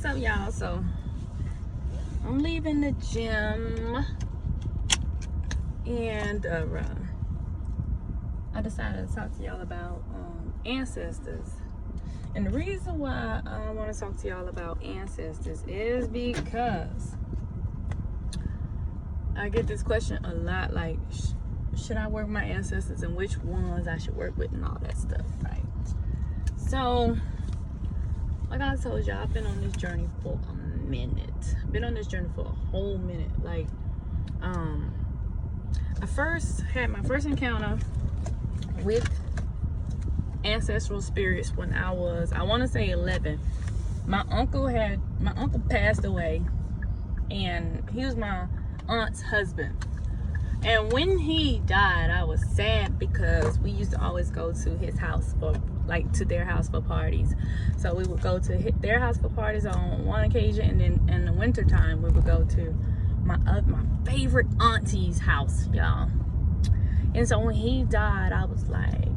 what's up, y'all? So I'm leaving the gym, and I decided to talk to y'all about ancestors. And the reason why I want to talk to y'all about ancestors is because I get this question a lot, like, should I work with my ancestors and which ones I should work with and all that stuff, right? So, like I told y'all, I've been on this journey for a minute. I've been on this journey for a whole minute. Like, I first had my first encounter with ancestral spirits when I was, I want to say 11. My uncle passed away, and he was my aunt's husband. And when he died, I was sad because we used to always go to his house to their house for parties. So we would go to their house for parties on one occasion, and then in the winter time we would go to my favorite auntie's house, y'all. And so when he died, I was like,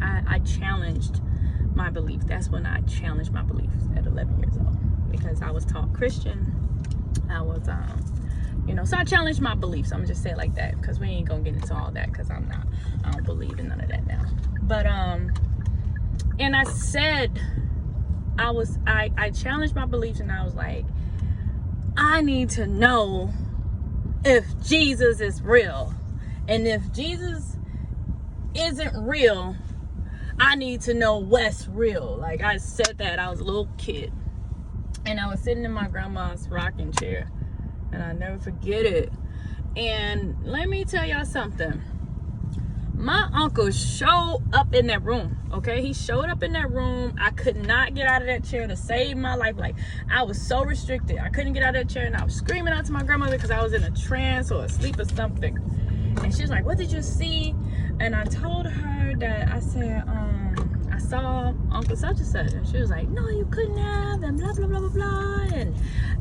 I challenged my belief. That's when I challenged my beliefs at 11 years old, because I was taught Christian. I was so I challenged my beliefs. I'm gonna just say it like that, because we ain't gonna get into all that, because I don't believe in none of that now. But and I said, I challenged my beliefs, and I was like, I need to know if Jesus is real. And if Jesus isn't real, I need to know what's real. Like, I said that. I was a little kid, and I was sitting in my grandma's rocking chair, and I never forget it. And let me tell y'all something. My uncle showed up in that room, okay? He showed up in that room. I could not get out of that chair to save my life. Like, I was so restricted. I couldn't get out of that chair, and I was screaming out to my grandmother because I was in a trance or asleep or something. And she was like, what did you see? And I told her that, I said, I saw Uncle such and such. And she was like, no, you couldn't have, and blah, blah, blah, blah, blah.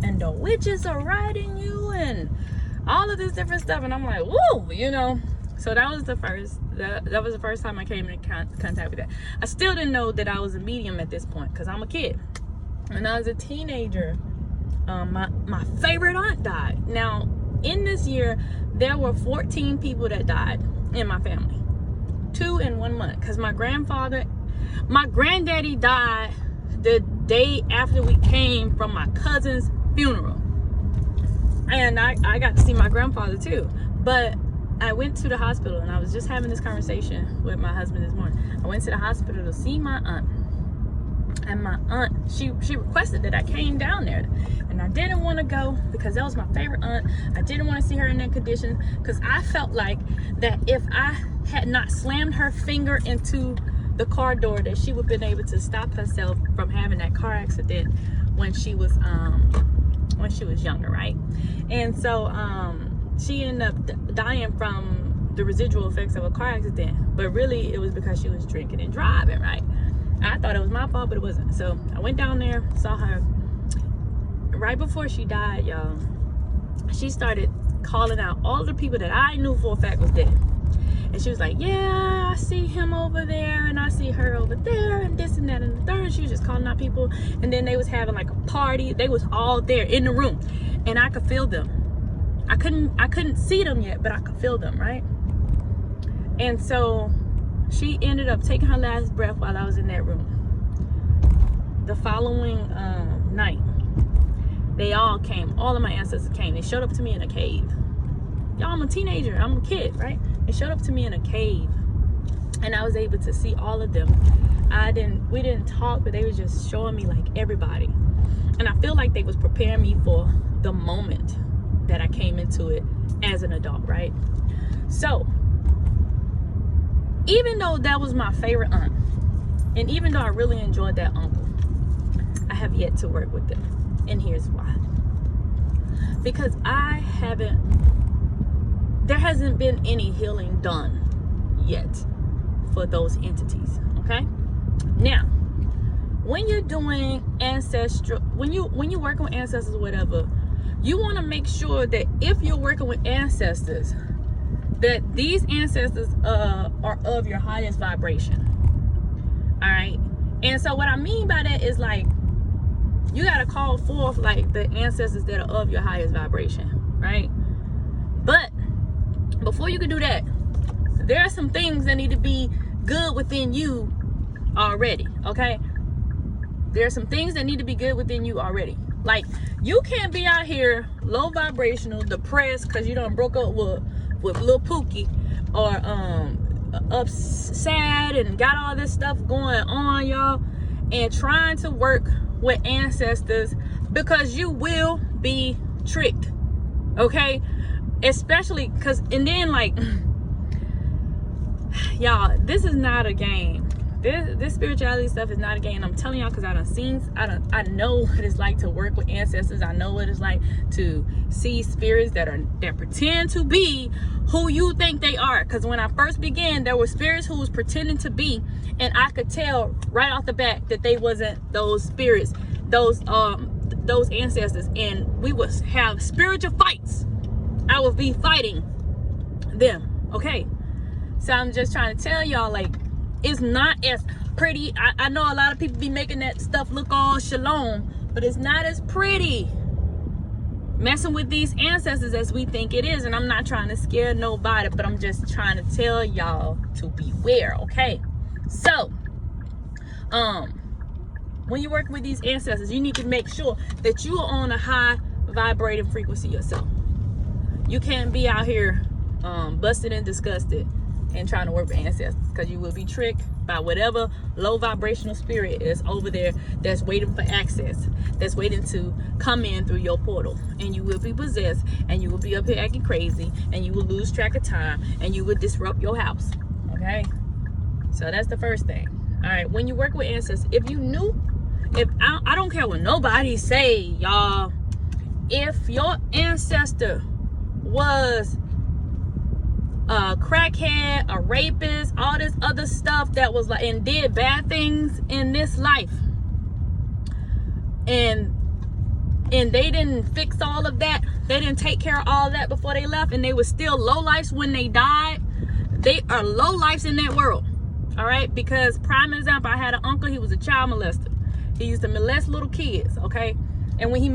And the witches are riding you, and all of this different stuff. And I'm like, woo, So that was the first time I came in contact with that. I still didn't know that I was a medium at this point, because I'm a kid. When I was a teenager, my favorite aunt died. Now, in this year, there were 14 people that died in my family. 2 in 1 month. Because my granddaddy died the day after we came from my cousin's funeral. And I got to see my grandfather too. But I went to the hospital, and I was just having this conversation with my husband this morning. I went to the hospital to see my aunt. And my aunt, she requested that I came down there. And I didn't want to go, because that was my favorite aunt. I didn't want to see her in that condition, because I felt like that if I had not slammed her finger into the car door, that she would have been able to stop herself from having that car accident when she was younger, right? And so she ended up dying from the residual effects of a car accident. But really, it was because she was drinking and driving, right? I thought it was my fault, but it wasn't. So I went down there, saw her. Right before she died, y'all, she started calling out all the people that I knew for a fact was dead. And she was like, yeah, I see him over there, and I see her over there, and this and that and the third. She was just calling out people. And then they was having like a party. They was all there in the room, and I could feel them. I couldn't see them yet, but I could feel them, right? And so she ended up taking her last breath while I was in that room. The following night, they all came. All of my ancestors came. They showed up to me in a cave. Y'all, I'm a teenager. I'm a kid, right? They showed up to me in a cave, and I was able to see all of them. We didn't talk, but they were just showing me like everybody. And I feel like they was preparing me for the moment that I came into it as an adult, right? So, even though that was my favorite aunt, and even though I really enjoyed that uncle, I have yet to work with them. And here's why. Because there hasn't been any healing done yet for those entities, okay? Now, when you're doing ancestral, when you working with ancestors or whatever, you want to make sure that if you're working with ancestors, that these ancestors are of your highest vibration. All right. And so what I mean by that is, like, you got to call forth like the ancestors that are of your highest vibration, right? But before you can do that, there are some things that need to be good within you already, okay? There are some things that need to be good within you already. Like, you can't be out here low vibrational, depressed because you done broke up with Lil Pookie, or sad and got all this stuff going on, y'all, and trying to work with ancestors, because you will be tricked, okay? Especially because, and then like, y'all, this is not a game. This spirituality stuff is not a game. I'm telling y'all, because I know what it's like to work with ancestors. I know what it's like to see spirits that pretend to be who you think they are. Because when I first began, there were spirits who was pretending to be, and I could tell right off the bat that they wasn't those spirits, those ancestors, and we would have spiritual fights. I would be fighting them, okay? So I'm just trying to tell y'all, like, it's not as pretty. I know a lot of people be making that stuff look all shalom, but it's not as pretty messing with these ancestors as we think it is. And I'm not trying to scare nobody, but I'm just trying to tell y'all to beware, okay? So, when you're working with these ancestors, you need to make sure that you are on a high vibrating frequency yourself. You can't be out here busted and disgusted and trying to work with ancestors, because you will be tricked by whatever low vibrational spirit is over there that's waiting for access, that's waiting to come in through your portal, and you will be possessed, and you will be up here acting crazy, and you will lose track of time, and you will disrupt your house, okay? So that's the first thing. All right, when you work with ancestors, I don't care what nobody say, y'all, if your ancestor was a crackhead, a rapist, all this other stuff that was like, and did bad things in this life, and they didn't fix all of that, they didn't take care of all of that before they left, and they were still low lives when they died, they are low lives in that world. All right, because prime example, I had an uncle, he was a child molester. He used to molest little kids, okay? And when he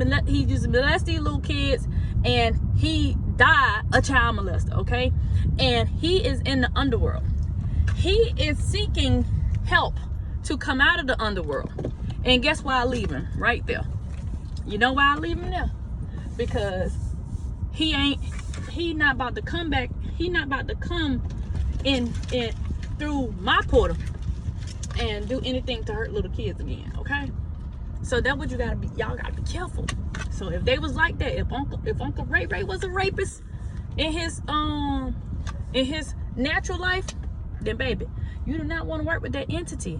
used to molest these little kids, and he died a child molester, okay? And he is in the underworld. He is seeking help to come out of the underworld. And guess why I leave him? Right there. You know why I leave him there? Because he not about to come back. He not about to come in through my portal and do anything to hurt little kids again, okay? So that's what y'all gotta be careful. So if they was like that, if Uncle Ray was a rapist in his natural life, then baby, you do not want to work with that entity.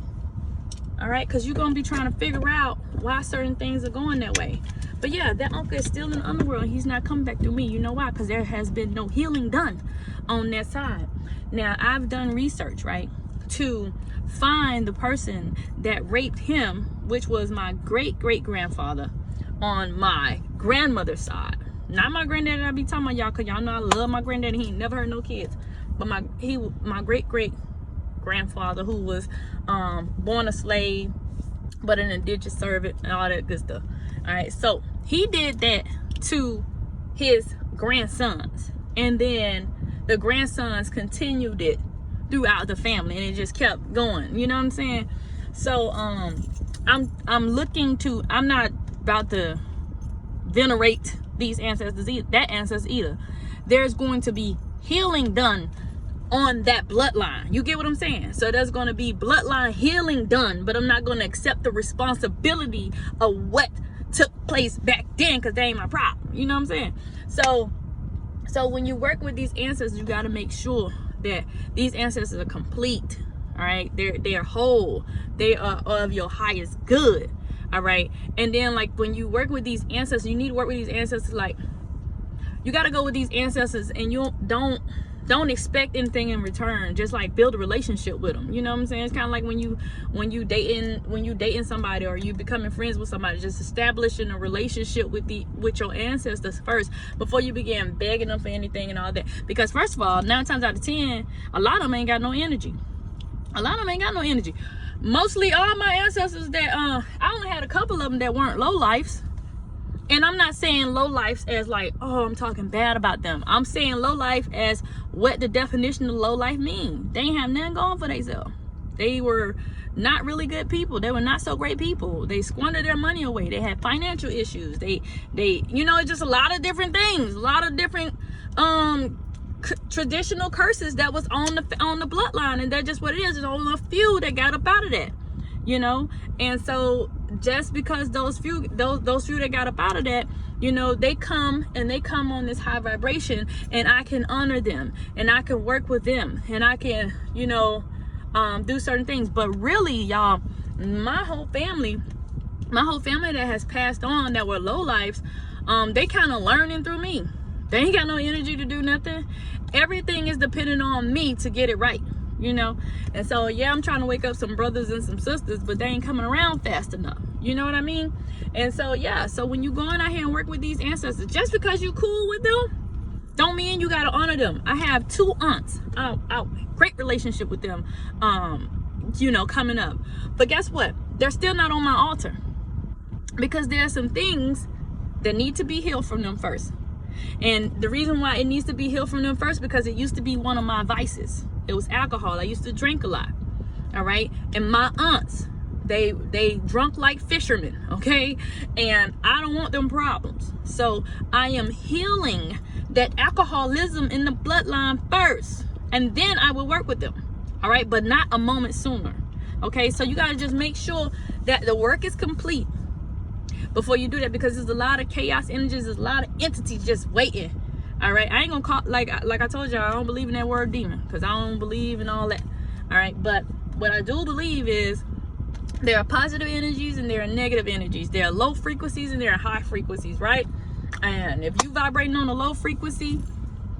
All right, because you're gonna be trying to figure out why certain things are going that way. But yeah, that uncle is still in the underworld, and he's not coming back through me. You know why? Because there has been no healing done on that side. Now, I've done research, right, to find the person that raped him, which was my great-great-grandfather on my grandmother's side. Not my granddaddy I be talking about, y'all, because y'all know I love my granddaddy. He ain't never had no kids. But my great-great-grandfather, who was born a slave, but an indentured servant and all that good stuff. All right, so he did that to his grandsons, and then the grandsons continued it throughout the family, and it just kept going. You know what I'm saying? So I'm not about to venerate these ancestors either. There's going to be healing done on that bloodline. You get what I'm saying? So there's going to be bloodline healing done, but I'm not going to accept the responsibility of what took place back then, because that ain't my problem. You know what I'm saying? So when you work with these ancestors, you got to make sure that these ancestors are complete. All right, they're whole, they are of your highest good. All right, and then like when you work with these ancestors, you need to work with these ancestors, like you got to go with these ancestors, and you don't expect anything in return. Just like build a relationship with them. You know what I'm saying? It's kind of like when you dating somebody, or you becoming friends with somebody, just establishing a relationship with your ancestors first before you begin begging them for anything and all that. Because first of all, 9 times out of 10, a lot of them ain't got no energy. mostly all my ancestors that I only had a couple of them that weren't low lives. And I'm not saying low lives as like, oh, I'm talking bad about them. I'm saying low life as what the definition of low life means. They ain't have nothing going for themselves. They were not really good people. They were not so great people. They squandered their money away. They had financial issues. They just a lot of different things, a lot of different traditional curses that was on the bloodline, and that's just what it is. There's only a few that got up out of that, and so just because those few that got up out of that, they come on this high vibration, and I can honor them, and I can work with them, and I can do certain things. But really, y'all, my whole family that has passed on that were low lives, they kind of learning through me. They ain't got no energy to do nothing. Everything is dependent on me to get it right, and so yeah, I'm trying to wake up some brothers and some sisters, but they ain't coming around fast enough. You know what I mean? And so yeah, so when you going out here and work with these ancestors, just because you cool with them don't mean you gotta honor them. I have 2 aunts, great relationship with them, coming up, but guess what, they're still not on my altar, because there are some things that need to be healed from them first. And the reason why it needs to be healed from them first, because it used to be one of my vices. It was alcohol. I used to drink a lot. All right. And my aunts, they drunk like fishermen. Okay. And I don't want them problems. So I am healing that alcoholism in the bloodline first, and then I will work with them. All right. But not a moment sooner. Okay. So you got to just make sure that the work is complete before you do that, because there's a lot of chaos energies, there's a lot of entities just waiting. All right, I ain't gonna call, like I told y'all, I don't believe in that word demon, because I don't believe in all that. All right, but what I do believe is there are positive energies and there are negative energies. There are low frequencies and there are high frequencies, right? And if you vibrating on a low frequency,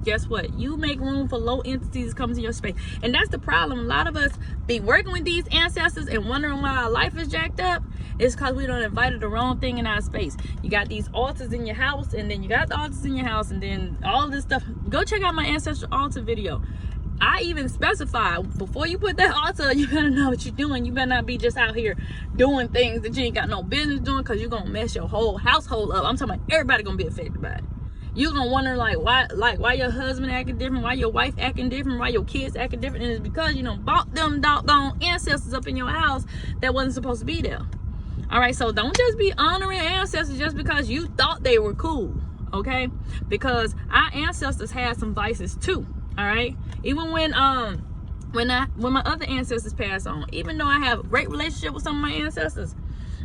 guess what? You make room for low entities to come to your space. And that's the problem. A lot of us be working with these ancestors and wondering why our life is jacked up. It's because we done invited the wrong thing in our space. You got these altars in your house, and then you got the altars in your house, and then all this stuff. Go check out my ancestral altar video. I even specify, before you put that altar, you better know what you're doing. You better not be just out here doing things that you ain't got no business doing, because you're gonna mess your whole household up. I'm talking about everybody gonna be affected by it. You're gonna wonder why your husband acting different, why your wife acting different, why your kids acting different, and it's because you know bought them doggone ancestors up in your house that wasn't supposed to be there. All right, so don't just be honoring ancestors just because you thought they were cool, okay? Because our ancestors had some vices too. All right, even when my other ancestors passed on, even though I have a great relationship with some of my ancestors,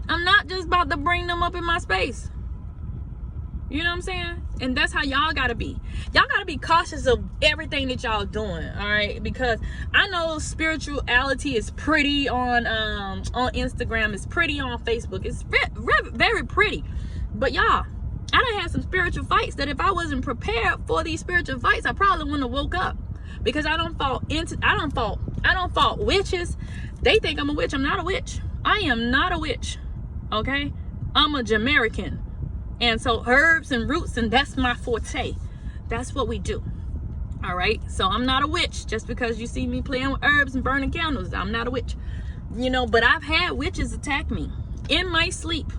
I'm not just about to bring them up in my space. You know what I'm saying? And that's how y'all gotta be. Y'all gotta be cautious of everything that y'all doing, all right? Because I know spirituality is pretty on Instagram, it's pretty on Facebook, it's very pretty. But y'all, I done had some spiritual fights that if I wasn't prepared for these spiritual fights, I probably wouldn't have woke up. Because I don't fault witches. They think I'm a witch. I'm not a witch. I am not a witch. Okay? I'm a Jamaican. And so herbs and roots, and that's my forte. That's what we do. All right? So I'm not a witch. Just because you see me playing with herbs and burning candles, I'm not a witch. You know, but I've had witches attack me in my sleep.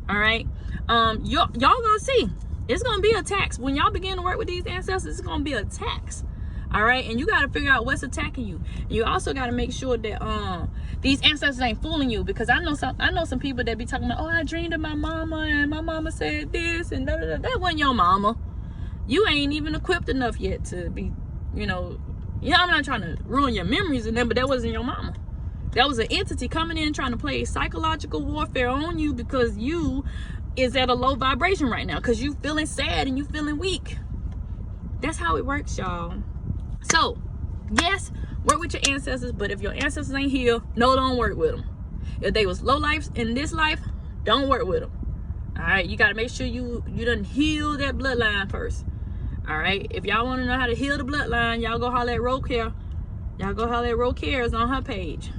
All right? Y'all gonna see. It's gonna be attacks. When y'all begin to work with these ancestors, it's gonna be attacks. All right? And you gotta figure out what's attacking you. You also gotta make sure that these ancestors ain't fooling you, because I know some people that be talking about, oh, I dreamed of my mama and my mama said this and da da da. That wasn't your mama. You ain't even equipped enough yet to be, I'm not trying to ruin your memories and them, but that wasn't your mama. That was an entity coming in trying to play psychological warfare on you, because you is at a low vibration right now, because you feeling sad and you feeling weak. That's how it works, y'all. So yes, work with your ancestors, but if your ancestors ain't here, no, don't work with them. If they was low lives in this life, don't work with them. All right, you got to make sure you done heal that bloodline first. All right, if y'all want to know how to heal the bloodline, y'all go holler at Rocare. Y'all go holler at Rocare, is on her page.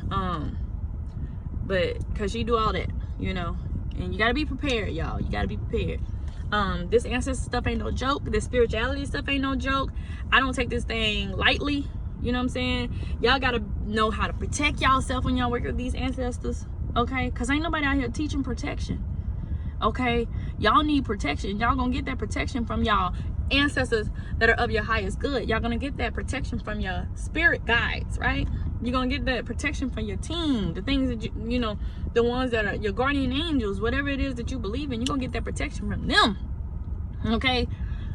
But because she do all that, and you got to be prepared, y'all. You got to be prepared. This ancestor stuff ain't no joke. This spirituality stuff ain't no joke. I don't take this thing lightly. You know what I'm saying? Y'all gotta know how to protect y'allself when y'all work with these ancestors, okay? Because ain't nobody out here teaching protection, okay? Y'all need protection. Y'all gonna get that protection from y'all ancestors that are of your highest good. Y'all gonna get that protection from your spirit guides, right? You're gonna get that protection from your team, the things that you know, the ones that are your guardian angels, whatever it is that you believe in. You're gonna get that protection from them, okay?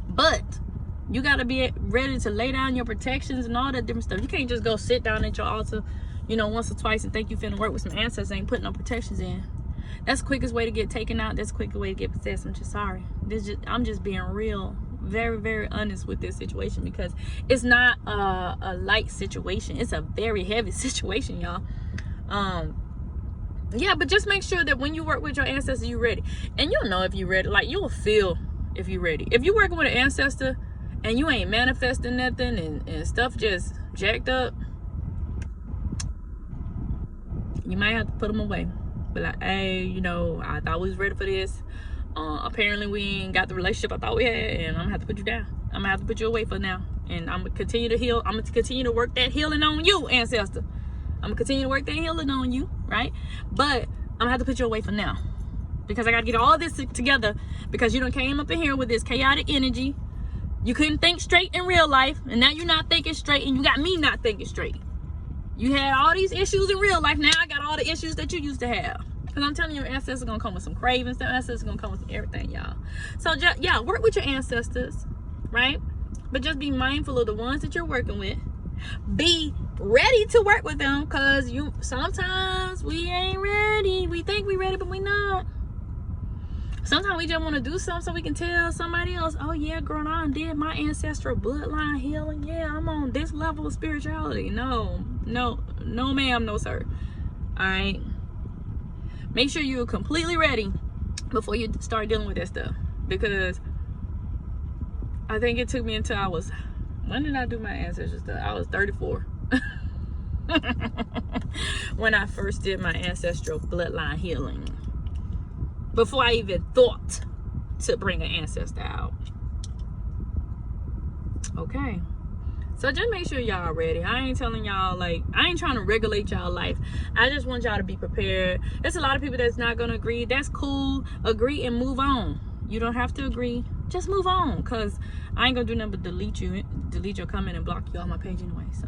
But you got to be ready to lay down your protections and all that different stuff. You can't just go sit down at your altar, you know, once or twice and think you finna work with some ancestors and ain't putting no protections in. That's the quickest way to get taken out. That's the quickest way to get possessed. I'm just sorry. I'm just being real, very, very honest with this situation, because it's not a light situation. It's a very heavy situation, y'all. Yeah, but just make sure that when you work with your ancestors, you're ready. And you'll know if you're ready. Like, you'll feel if you're ready. If you're working with an ancestor and you ain't manifesting nothing and stuff just jacked up, you might have to put them away. But like, hey, you know, I thought we was ready for this. Apparently we ain't got the relationship I thought we had, and I'm gonna have to put you down. I'm gonna have to put you away for now. And I'm gonna continue to heal. I'm gonna continue to work that healing on you, ancestor. I'm gonna continue to work that healing on you, right? But I'm gonna have to put you away for now, because I gotta get all this together, because you done came up in here with this chaotic energy. You couldn't think straight in real life, and now you're not thinking straight, and you got me not thinking straight. You had all these issues in real life. Now I got all the issues that you used to have. Because I'm telling you, your ancestors are going to come with some cravings. Their ancestors are going to come with everything, y'all. So, yeah, work with your ancestors, right? But just be mindful of the ones that you're working with. Be ready to work with them, because sometimes we ain't ready. We think we ready, but we not. Sometimes we just want to do something so we can tell somebody else, oh yeah, girl, I did my ancestral bloodline healing. Yeah, I'm on this level of spirituality. No, ma'am, no sir. All right. Make sure you're completely ready before you start dealing with that stuff. Because I think it took me until when did I do my ancestral stuff? I was 34. When I first did my ancestral bloodline healing. Before I even thought to bring an ancestor out. Okay. So just make sure y'all ready. I ain't telling y'all, like, I ain't trying to regulate y'all life. I just want y'all to be prepared. There's a lot of people that's not going to agree. That's cool. Agree and move on. You don't have to agree. Just move on. Because I ain't going to do nothing but delete your comment and block you on my page anyway. So,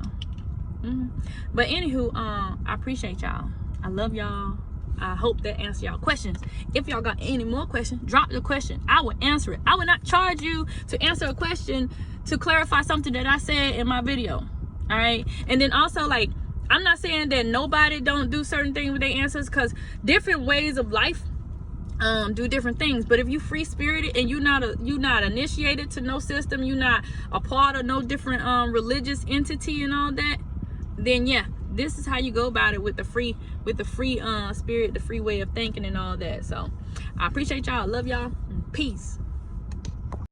But anywho, I appreciate y'all. I love y'all. I hope that answers y'all questions. If y'all got any more questions, drop the question. I will answer it. I will not charge you to answer a question to clarify something that I said in my video. All right. And then also, like, I'm not saying that nobody don't do certain things with their answers, because different ways of life do different things. But if you free spirited and you're not initiated to no system, you're not a part of no different religious entity and all that, then yeah, this is how you go about it with the free spirit, the free way of thinking and all that. So I appreciate y'all. Love y'all. Peace.